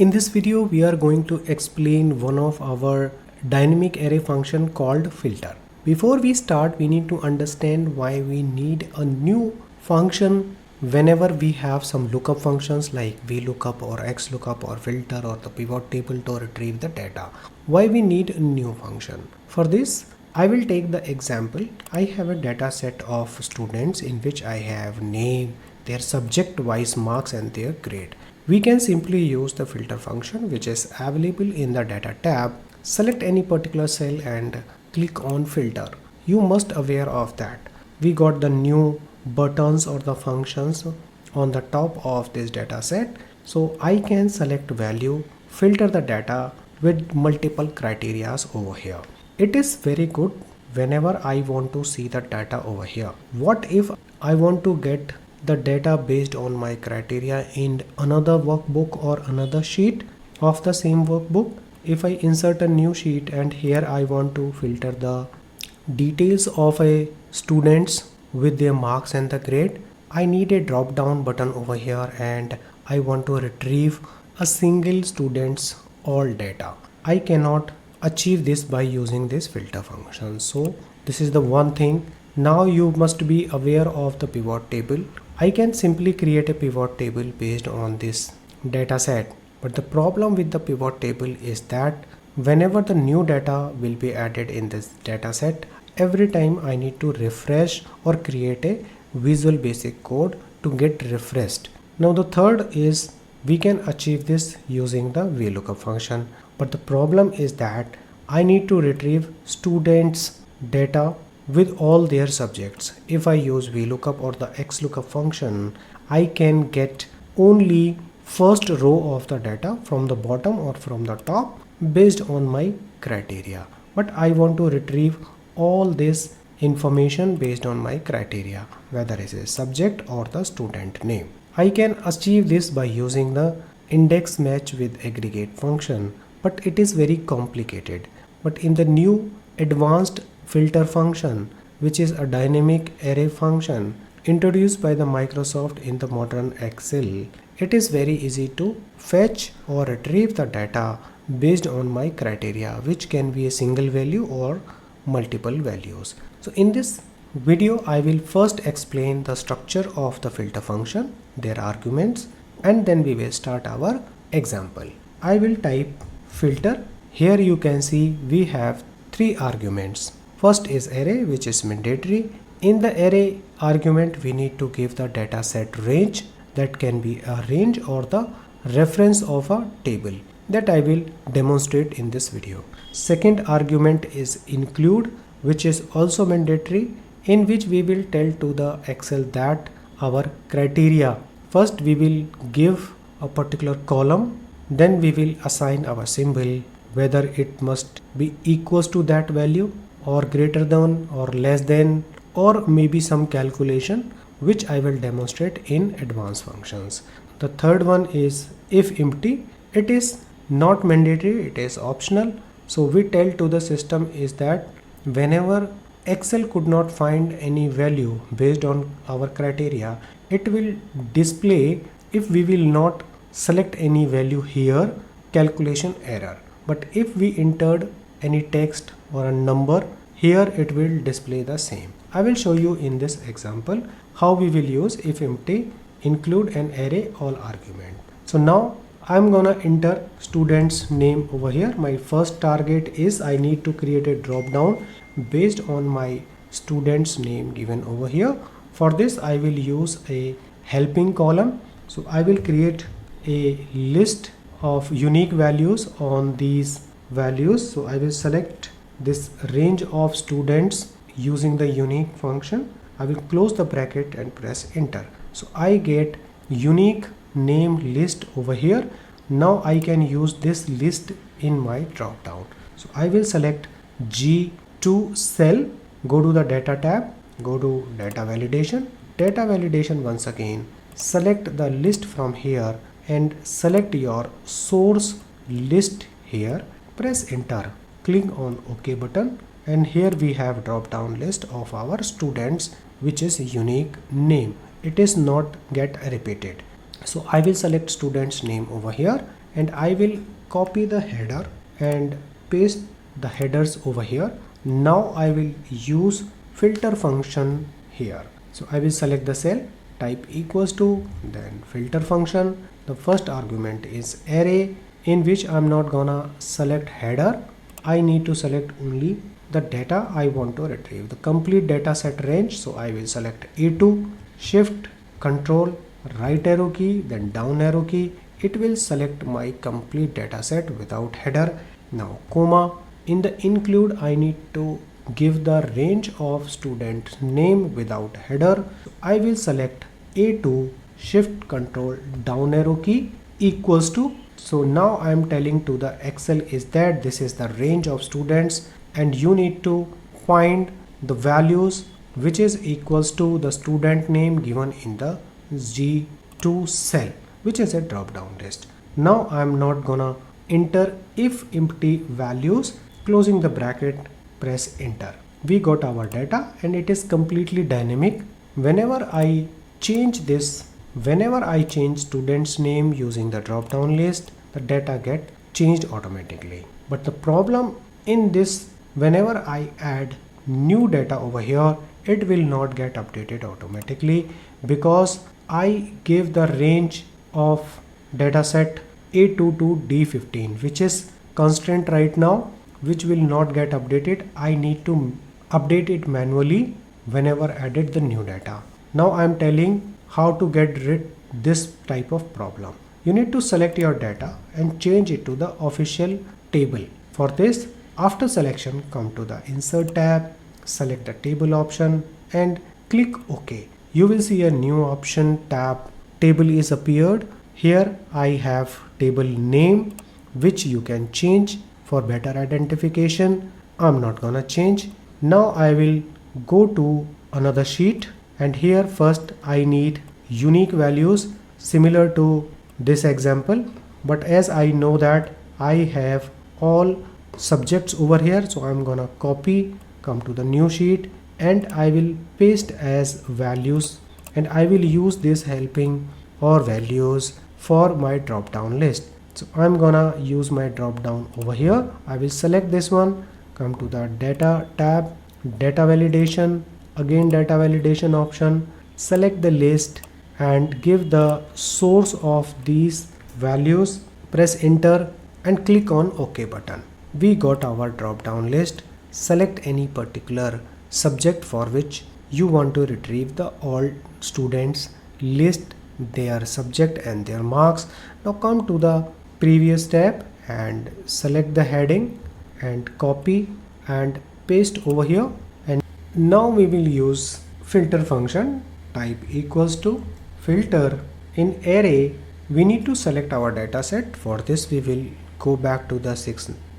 In this video, we are going to explain one of our dynamic array function called filter. Before we start, we need to understand why we need a new function whenever we have some lookup functions like VLOOKUP or XLOOKUP or filter or the pivot table to retrieve the data. Why we need a new function? For this, I will take the example. I have a data set of students in which I have name, their subject wise marks and their grade. We can simply use the filter function which is available in the data tab. Select any particular cell and click on filter. You must aware of that. We got the new buttons or the functions on the top of this data set. So I can select value, filter the data with multiple criterias over here. It is very good whenever I want to see the data over here. What if I want to get the data based on my criteria in another workbook or another sheet of the same workbook? If I insert a new sheet and here I want to filter the details of a students with their marks and the grade, I need a drop down button over here and I want to retrieve a single student's all data. I cannot achieve this by using this filter function. So this is the one thing. Now you must be aware of the pivot table. I can simply create a pivot table based on this data set. But the problem with the pivot table is that whenever the new data will be added in this data set, every time I need to refresh or create a Visual Basic Code to get refreshed. Now the third is we can achieve this using the VLOOKUP function. But the problem is that I need to retrieve students' data with all their subjects. If I use VLOOKUP or the XLOOKUP function, I can get only first row of the data from the bottom or from the top based on my criteria. But I want to retrieve all this information based on my criteria, whether it is subject or the student name. I can achieve this by using the index match with aggregate function, but it is very complicated. But in the new advanced filter function, which is a dynamic array function introduced by the Microsoft in the modern Excel, it is very easy to fetch or retrieve the data based on my criteria, which can be a single value or multiple values. So in this video, I will first explain the structure of the filter function, their arguments, and then we will start our example. I will type filter. Here you can see we have three arguments. First is array, which is mandatory. In the array argument, we need to give the data set range. That can be a range or the reference of a table that I will demonstrate in this video. Second argument is include, which is also mandatory, in which we will tell to the Excel that our criteria. First we will give a particular column, then we will assign our symbol, whether it must be equals to that value or greater than or less than, or maybe some calculation which I will demonstrate in advanced functions. The third one is if empty. It is not mandatory, it is optional. So we tell to the system is that whenever Excel could not find any value based on our criteria, it will display if we will not select any value here, calculation error. But if we entered any text or a number, here it will display the same. I will show you in this example how we will use if empty, include an array all argument. So now I'm gonna enter student's name over here. My first target is I need to create a drop down based on my student's name given over here. For this I will use a helping column. So I will create a list of unique values on these values. So I will select this range of students using the unique function. I will close the bracket and press enter. So I get unique name list over here. Now I can use this list in my drop down. So I will select G2 cell, go to the data tab, go to data validation. Data validation once again, select the list from here and select your source list here, press enter, click on OK button, and here we have drop down list of our students which is unique name. It is not get repeated. So I will select student's name over here and I will copy the header and paste the headers over here. Now I will use filter function here. So I will select the cell, type equals to, then filter function. The first argument is array, in which I'm not gonna select header. I need to select only the data I want to retrieve, the complete data set range. So I will select A2, shift control right arrow key, then down arrow key. It will select my complete data set without header. Now comma, in the include I need to give the range of student name without header. I will select A2, shift control down arrow key equals to. So now I am telling to the Excel is that this is the range of students, and you need to find the values which is equals to the student name given in the G2 cell, which is a drop down list. Now I am not gonna enter if empty values, closing the bracket, press enter. We got our data and it is completely dynamic. Whenever I change this, whenever I change student's name using the drop down list, the data get changed automatically. But the problem in this, whenever I add new data over here, it will not get updated automatically because I give the range of dataset A2 to D15, which is constant right now, which will not get updated. I need to update it manually whenever added the new data. Now I am telling how to get rid this type of problem. You need to select your data and change it to the official table. For this, after selection, come to the insert tab, select the table option and click OK. You will see a new option tab, table is appeared. Here I have table name, which you can change for better identification. I'm not gonna change. Now I will go to another sheet, and here first I need unique values similar to this example, but as I know that I have all subjects over here, so I'm gonna copy, come to the new sheet, and I will paste as values, and I will use this helping or values for my drop down list. So I'm gonna use my drop down over here. I will select this one, come to the data tab, data validation, again data validation option, select the list and give the source of these values, press enter and click on OK button. We got our drop down list. Select any particular subject for which you want to retrieve the all students list, their subject and their marks. Now come to the previous tab and select the heading and copy and paste over here. And now we will use filter function, type equals to filter. In array we need to select our data set. For this we will go back to the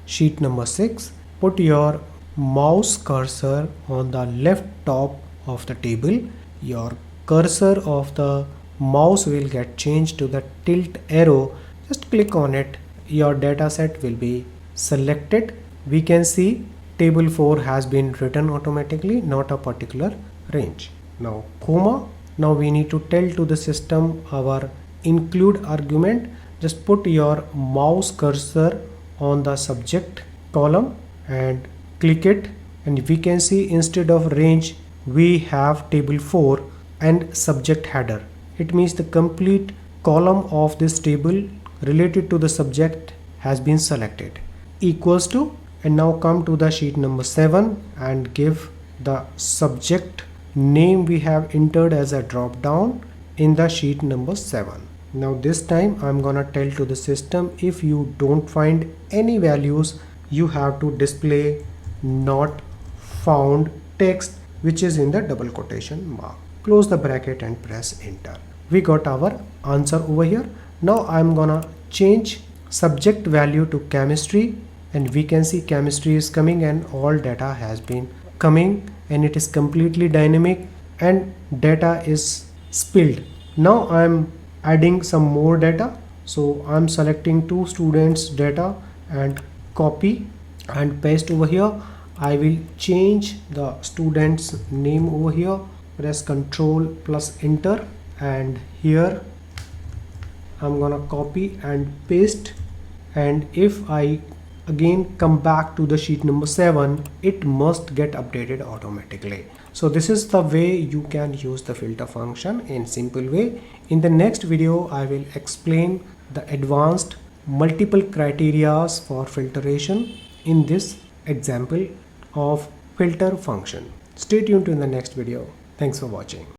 sheet number 6. Put your mouse cursor on the left top of the table. Your cursor of the mouse will get changed to the tilt arrow. Just click on it. Your data set will be selected. We can see table 4 has been written automatically, not a particular range. Now comma. Now we need to tell to the system our include argument. Just put your mouse cursor on the subject column and click it, and we can see instead of range we have table 4 and subject header. It means the complete column of this table related to the subject has been selected, equals to. And now come to the sheet number 7 and give the subject name we have entered as a drop down in the sheet number 7. Now this time I'm gonna tell to the system, if you don't find any values, you have to display not found text, which is in the double quotation mark. Close the bracket and press enter. We got our answer over here. Now I'm gonna change subject value to chemistry, and we can see chemistry is coming and all data has been coming, and it is completely dynamic and data is spilled. Now I'm adding some more data, so I'm selecting 2 students data and copy and paste over here. I will change the student's name over here, press Ctrl plus enter, and here I'm gonna copy and paste and if I again come back to the sheet number 7, it must get updated automatically. So this is the way you can use the filter function in simple way. In the next video I will explain the advanced multiple criterias for filtration in this example of filter function. Stay tuned to the next video. Thanks for watching.